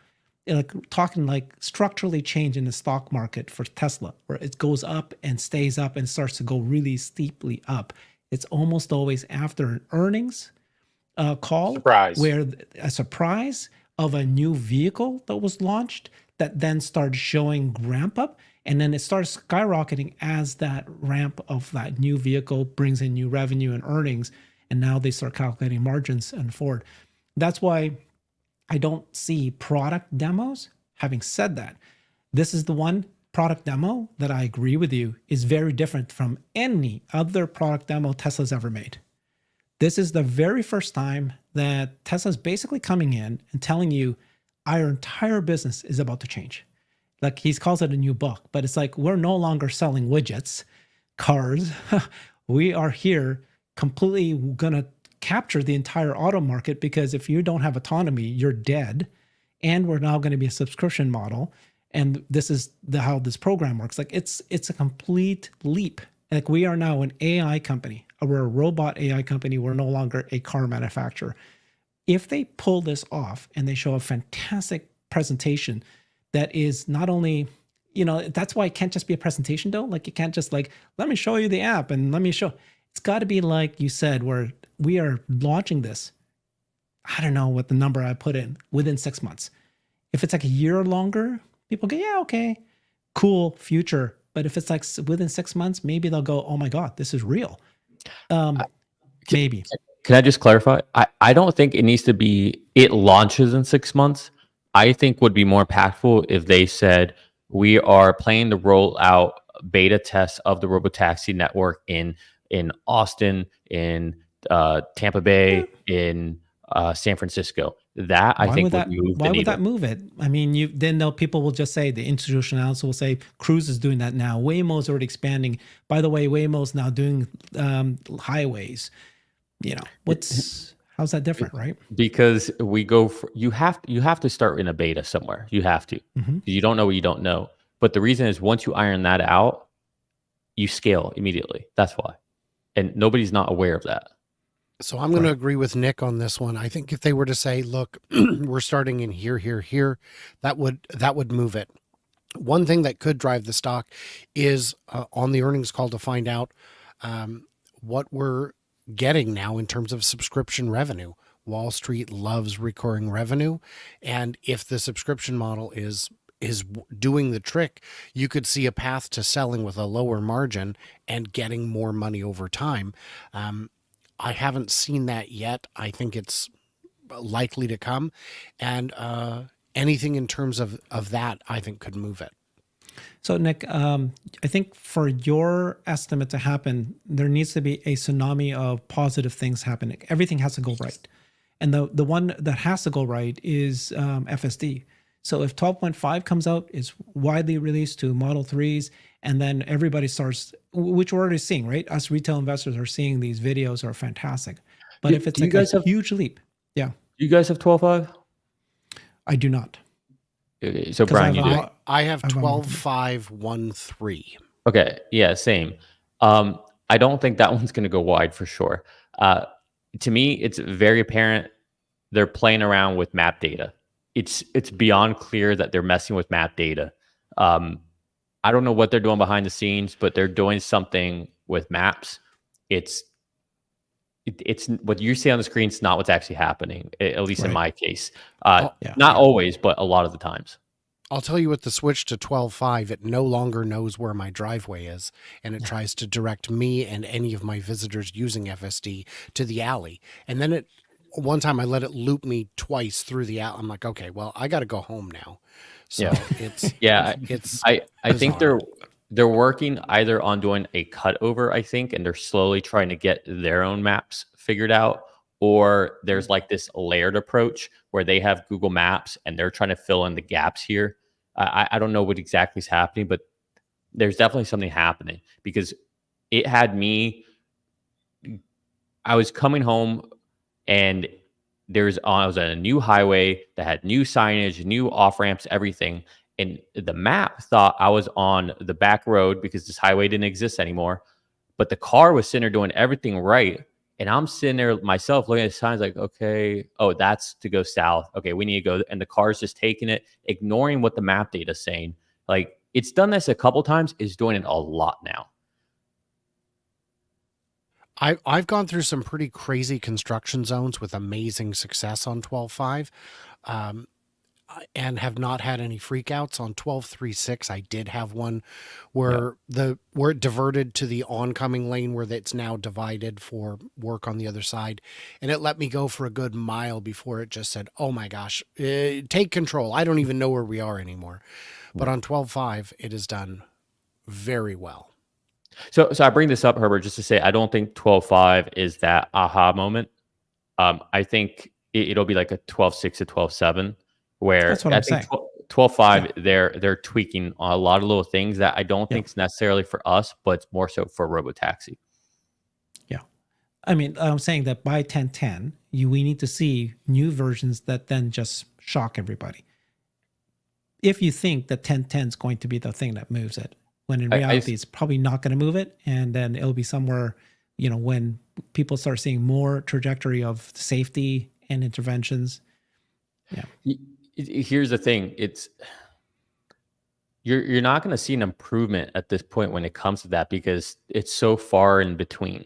like talking like structurally change in the stock market for Tesla, where it goes up and stays up and starts to go really steeply up. It's almost always after an earnings call, Surprise. where a surprise of a new vehicle that was launched that then started showing ramp up. And then it starts skyrocketing as that ramp of that new vehicle brings in new revenue and earnings. And now they start calculating margins and forward. That's why I don't see product demos. Having said that, this is the one product demo that I agree with you is very different from any other product demo Tesla's ever made. This is the very first time that Tesla's basically coming in and telling you our entire business is about to change. Like he calls it a new book, but it's like we're no longer selling widgets, cars. We are here completely going to capture the entire auto market, because if you don't have autonomy, you're dead. And we're now going to be a subscription model. And this is how this program works. Like it's a complete leap. Like we are now an AI company. We're a robot AI company. We're no longer a car manufacturer. If they pull this off and they show a fantastic presentation that is not only, that's why it can't just be a presentation though. Like you can't just like, let me show you the app and let me show. It's got to be like you said, where we are launching this. I don't know what the number I put in, within 6 months. If it's like a year or longer, people go, yeah, okay, cool, future. But if it's like within 6 months, maybe they'll go, oh my God, this is real. Maybe. Can I just clarify? I don't think it needs to be, it launches in 6 months. I think would be more impactful if they said, we are planning to roll out beta tests of the robotaxi network in Austin, in Tampa Bay, in San Francisco. That I think would move the Why would needle. that move it? I mean, then people will just say, the institutional analysts will say, Cruise is doing that now. Waymo's already expanding. By the way, Waymo's now doing highways. How's that different, right? Because we go for, you have to start in a beta somewhere. You have to. Mhm. You don't know what you don't know. But the reason is once you iron that out, you scale immediately. That's why. And nobody's not aware of that. So I'm going to Right. agree with Nick on this one. I think if they were to say, look, we're starting in here, that would move it. One thing that could drive the stock is on the earnings call to find out what we're getting now in terms of subscription revenue. Wall Street loves recurring revenue, and if the subscription model is doing the trick, you could see a path to selling with a lower margin and getting more money over time. I haven't seen that yet. I think it's likely to come, and anything in terms of that, I think could move it. So, Nick, I think for your estimate to happen, there needs to be a tsunami of positive things happening. Everything has to go right. And the one that has to go right is FSD. So if 12.5 comes out, it's widely released to Model 3s, and then everybody starts, which we're already seeing, right? Us retail investors are seeing these videos are fantastic. But if it's Do you like guys a have huge leap, yeah, you guys have 12.5? I do not. Okay, so 'Cause Brian, you I've do. a- I have I've 12.513. Okay, yeah, same. I don't think that one's going to go wide for sure. To me, it's very apparent they're playing around with map data. It's beyond clear that they're messing with map data. I don't know what they're doing behind the scenes, but they're doing something with maps. It's what you see on the screen is not what's actually happening, at least in Right. my case. Yeah. Not always, but a lot of the times. I'll tell you with the switch to 12.5, it no longer knows where my driveway is, and it tries to direct me and any of my visitors using FSD to the alley. And then one time I let it loop me twice through the alley. I'm like, okay, well, I got to go home now. So Yeah. it's Yeah, it's I think bizarre. they're working either on doing a cutover, I think, and they're slowly trying to get their own maps figured out, or there's like this layered approach where they have Google Maps and they're trying to fill in the gaps here. I don't know what exactly is happening, but there's definitely something happening because it had me. I was coming home and I was on a new highway that had new signage, new off ramps, everything. And the map thought I was on the back road because this highway didn't exist anymore. But the car was sitting there doing everything right. And I'm sitting there myself looking at the signs like, okay, oh, that's to go south. Okay, we need to go. And the car's just taking it, ignoring what the map data is saying. Like it's done this a couple times, is doing it a lot now. I've gone through some pretty crazy construction zones with amazing success on 12.5. And have not had any freakouts on 12.3.6. I did have one where where it diverted to the oncoming lane where it's now divided for work on the other side, and it let me go for a good mile before it just said, "Oh my gosh, take control. I don't even know where we are anymore." But on 12.5, it is done very well. So I bring this up, Herbert, just to say I don't think 12.5 is that aha moment. I think it'll be like a 12.6 to 12.7, where That's what I I'm think saying. 12.5 they're tweaking a lot of little things that I don't think is necessarily for us, but it's more so for robotaxi. Yeah. I mean, I'm saying that by 10.10, we need to see new versions that then just shock everybody. If you think that 10.10 is going to be the thing that moves it, when in reality, it's probably not going to move it. And then it'll be somewhere, when people start seeing more trajectory of safety and interventions. Yeah. Here's the thing. You're not going to see an improvement at this point when it comes to that because it's so far in between.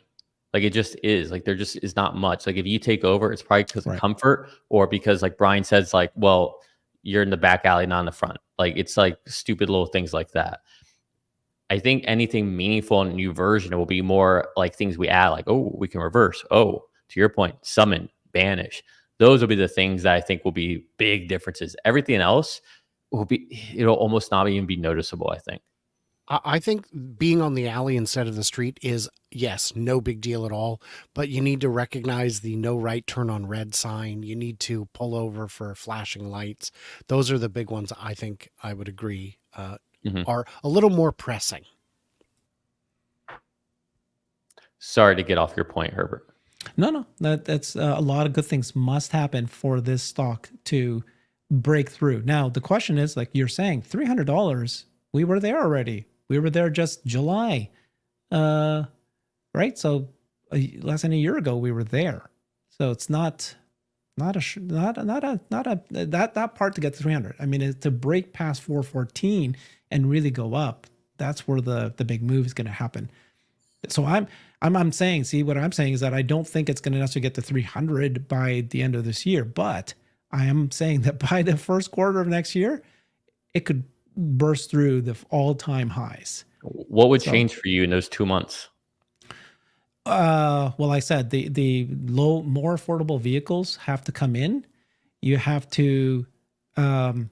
Like it just is. Like there just is not much. Like if you take over, it's probably because of comfort or because like Brian says, like, well, you're in the back alley, not in the front. Like it's like stupid little things like that. I think anything meaningful in a new version will be more like things we add, like, oh, we can reverse. Oh, to your point, summon, banish. Those will be the things that I think will be big differences. Everything else it'll almost not even be noticeable, I think. I think being on the alley instead of the street is, yes, no big deal at all. But you need to recognize the no right turn on red sign. You need to pull over for flashing lights. Those are the big ones I think I would agree are a little more pressing. Sorry to get off your point, Herbert. No, that's a lot of good things must happen for this stock to break through. Now, the question is, like you're saying, $300, we were there already. We were there just July, right? So less than a year ago, we were there. So it's not that part to get to 300. I mean, to break past 414 and really go up, that's where the big move is going to happen. So I'm saying, see, what I'm saying is that I don't think it's going to necessarily get to 300 by the end of this year, but I am saying that by the first quarter of next year, it could burst through the all-time highs. What would So- change for you in those 2 months? Well, I said the more affordable vehicles have to come in. You have to, so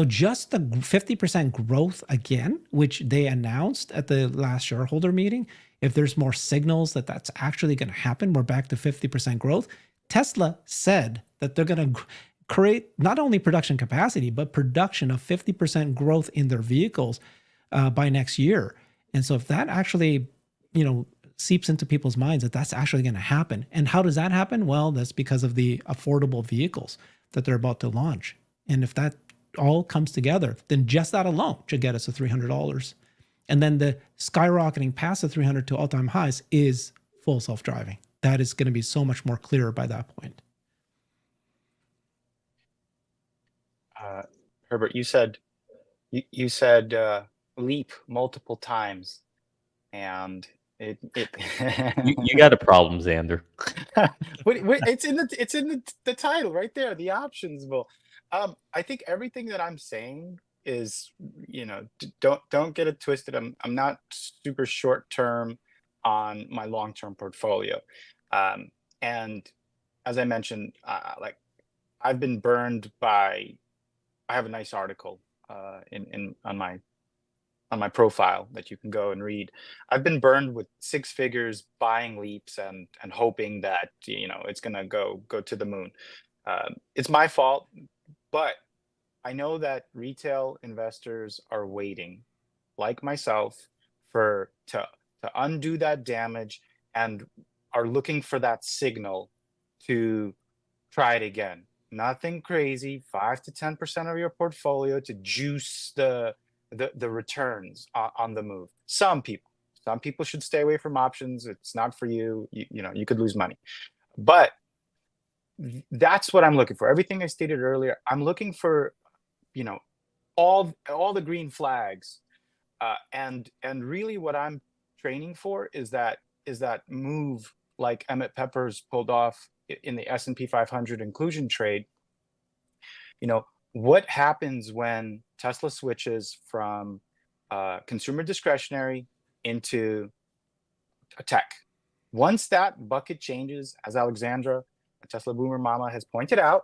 just the 50% growth again, which they announced at the last shareholder meeting. If there's more signals that that's actually going to happen, we're back to 50% growth. Tesla said that they're going to create not only production capacity, but production of 50% growth in their vehicles by next year. And so if that actually, seeps into people's minds that that's actually going to happen. And how does that happen? Well, that's because of the affordable vehicles that they're about to launch. And if that all comes together, then just that alone should get us to $300. And then the skyrocketing past the 300 to all-time highs is full self-driving. That is going to be so much more clear by that point. Herbert, you said leap multiple times, and it You got a problem, Xander. wait, it's in the title right there, the options. Well, I think everything that I'm saying is, don't get it twisted. I'm not super short term on my long term portfolio, and as I mentioned, like I've been burned by. I have a nice article on my profile that you can go and read. I've been burned with six figures buying leaps and hoping that it's gonna go to the moon. It's my fault, but I know that retail investors are waiting, like myself, to undo that damage and are looking for that signal to try it again. Nothing crazy, 5 to 10% of your portfolio to juice the returns on the move. Some people should stay away from options. It's not for you. You could lose money. But that's what I'm looking for. Everything I stated earlier, I'm looking for, all the green flags. And really what I'm training for is that move like Emmett Peppers pulled off in the S&P 500 inclusion trade. What happens when Tesla switches from consumer discretionary into a tech? Once that bucket changes, as Alexandra, a Tesla boomer mama, has pointed out,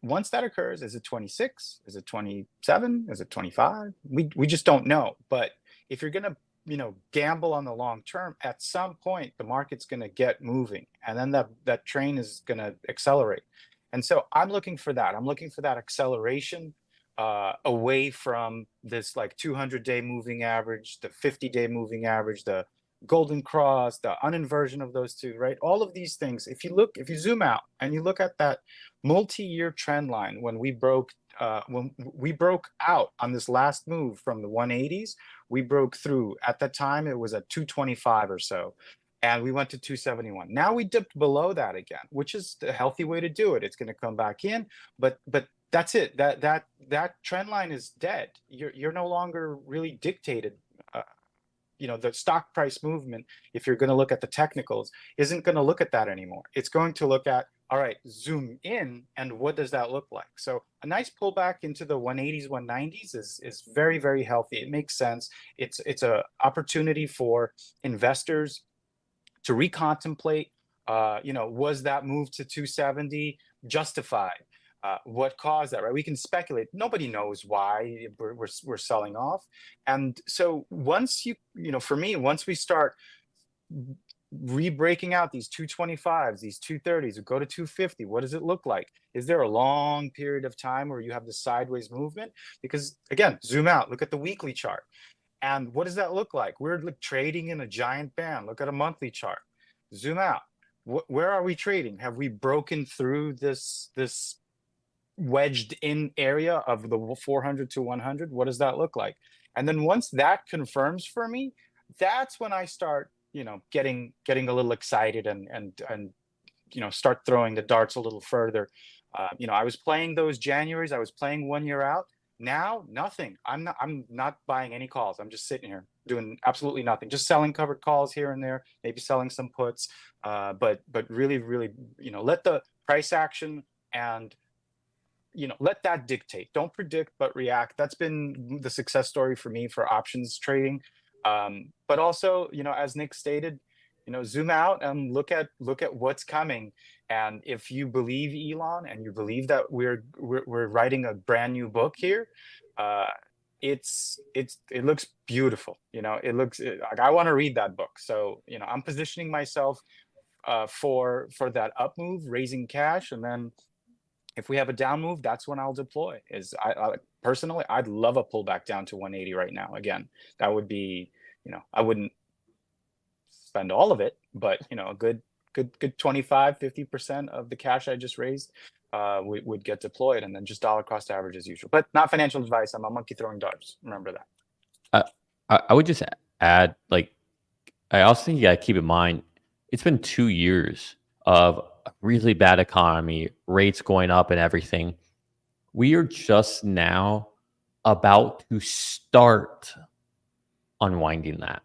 once that occurs, is it 26? Is it 27? Is it 25? We just don't know. But if you're gonna gamble on the long term, at some point the market's gonna get moving, and then that train is gonna accelerate. And so I'm looking for that. I'm looking for that acceleration away from this like 200-day moving average, the 50-day moving average, the golden cross, the uninversion of those two, right? All of these things. If you zoom out and you look at that multi-year trend line, when we broke out on this last move from the 180s, we broke through. At that time, it was at 225 or so, and we went to 271. Now we dipped below that again, which is the healthy way to do it. It's going to come back in, but that's it. That trend line is dead. You're no longer really dictated. The stock price movement, if you're going to look at the technicals, isn't going to look at that anymore. It's going to look at, all right, zoom in, and what does that look like? So a nice pullback into the 180s, 190s is very, very healthy. It makes sense. It's a opportunity for investors to recontemplate, was that move to 270 justified? What caused that, right? We can speculate. Nobody knows why we're selling off. And so once for me, once we start re-breaking out these 225s, these 230s, go to 250, what does it look like? Is there a long period of time where you have the sideways movement? Because again, zoom out, look at the weekly chart. And what does that look like? We're like trading in a giant band. Look at a monthly chart. Zoom out. Where are we trading? Have we broken through this wedged in area of the 400 to 100? What does that look like? And then once that confirms for me, that's when I start, getting a little excited and start throwing the darts a little further. I was playing those Januaries. I was playing 1 year out. Now, nothing. I'm not buying any calls. I'm just sitting here doing absolutely nothing. Just selling covered calls here and there, maybe selling some puts. But really, really, let the price action and let that dictate. Don't predict, but react. That's been the success story for me for options trading. But also, as Nick stated, zoom out and look at what's coming. And if you believe Elon and you believe that we're writing a brand new book here, it looks beautiful. It looks like I want to read that book. So I'm positioning myself for that up move, raising cash, and then if we have a down move, that's when I'll deploy. I personally, I'd love a pullback down to 180 right now. Again, that would be, I wouldn't spend all of it, but a good 25, 50% of the cash I just raised would get deployed, and then just dollar cost average as usual. But not financial advice. I'm a monkey throwing darts. Remember that. I would just add, I also think you got to keep in mind, it's been 2 years of a really bad economy, rates going up and everything. We are just now about to start unwinding that.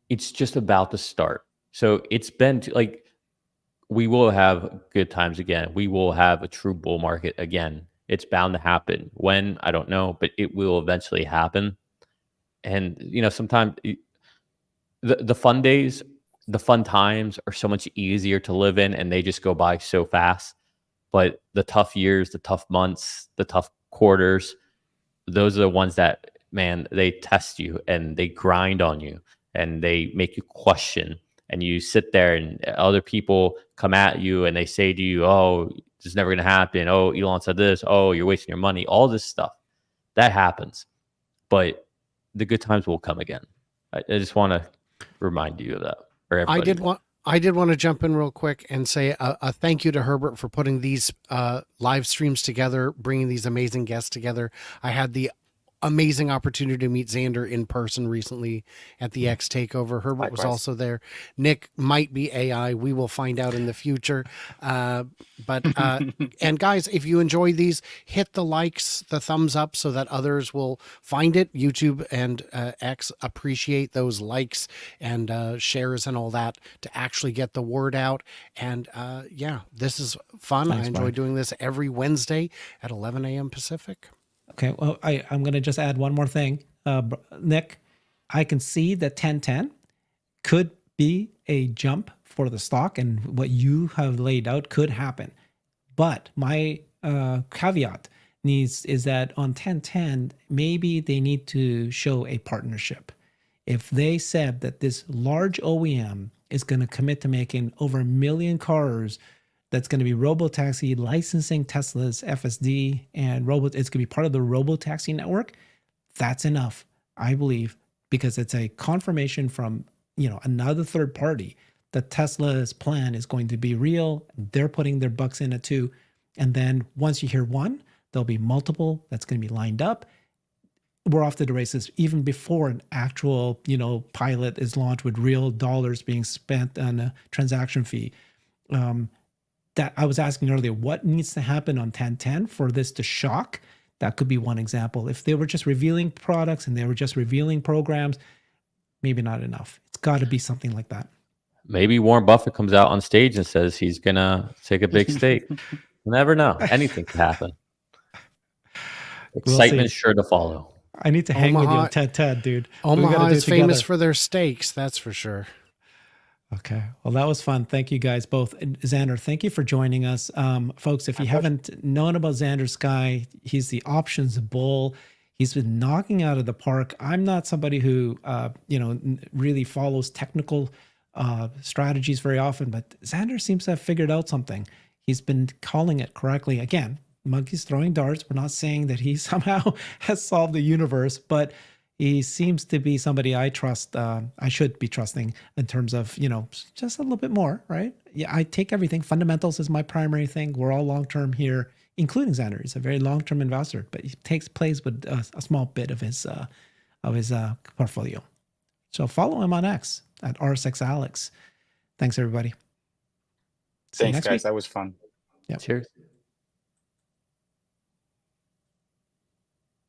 It's just about to start. So it's been we will have good times again. We will have a true bull market again. It's bound to happen. When, I don't know, but it will eventually happen. And sometimes the fun days, the fun times are so much easier to live in, and they just go by so fast. But the tough years, the tough months, the tough quarters, those are the ones that, man, they test you and they grind on you and they make you question. And you sit there and other people come at you and they say to you, oh, this is never going to happen. Oh, Elon said this. Oh, you're wasting your money. All this stuff that happens. But the good times will come again. I just want to remind you of that. I did want to jump in real quick and say a thank you to Herbert for putting these live streams together, bringing these amazing guests together. I had the amazing opportunity to meet Xander in person recently at the X Takeover. Herbert was also there. Nick might be AI. We will find out in the future. But and guys, if you enjoy these, hit the likes, the thumbs up, so that others will find it. YouTube and X appreciate those likes and shares and all that to actually get the word out. And yeah, this is fun. Thanks, I enjoy Brian. doing this every Wednesday at 11 a.m. Pacific. Okay, well, I'm going to just add one more thing. Nick, I can see that 1010 could be a jump for the stock, and what you have laid out could happen. But my caveat is that on 1010, maybe they need to show a partnership. If they said that this large OEM is going to commit to making over 1 million cars, that's going to be robotaxi licensing Tesla's FSD and it's going to be part of the robotaxi network. That's enough, I believe, because it's a confirmation from another third party that Tesla's plan is going to be real. They're putting their bucks in it too. And then once you hear one, there'll be multiple that's going to be lined up. We're off to the races even before an actual pilot is launched with real dollars being spent on a transaction fee. That I was asking earlier, what needs to happen on 1010 for this to shock? That could be one example. If they were just revealing products and they were just revealing programs, maybe not enough. It's got to be something like that. Maybe Warren Buffett comes out on stage and says he's going to take a big stake. You never know. Anything can happen. Excitement is sure to follow. I need to hang with you on TED, dude. Omaha is famous for their steaks, that's for sure. Okay. Well, that was fun. Thank you guys both. And Xander, thank you for joining us. Folks, if you haven't known about Xander Sky, he's the options bull. He's been knocking out of the park. I'm not somebody who, really follows technical strategies very often, but Xander seems to have figured out something. He's been calling it correctly. Again, monkeys throwing darts. We're not saying that he somehow has solved the universe, but He seems to be somebody I trust. I should be trusting in terms of, just a little bit more, right? Yeah, I take everything. Fundamentals is my primary thing. We're all long term here, including Xander. He's a very long term investor, but he plays with a small bit of his portfolio. So follow him on X at RSXAlex. Thanks, everybody. See you Thanks, next guys. week. That was fun. Cheers.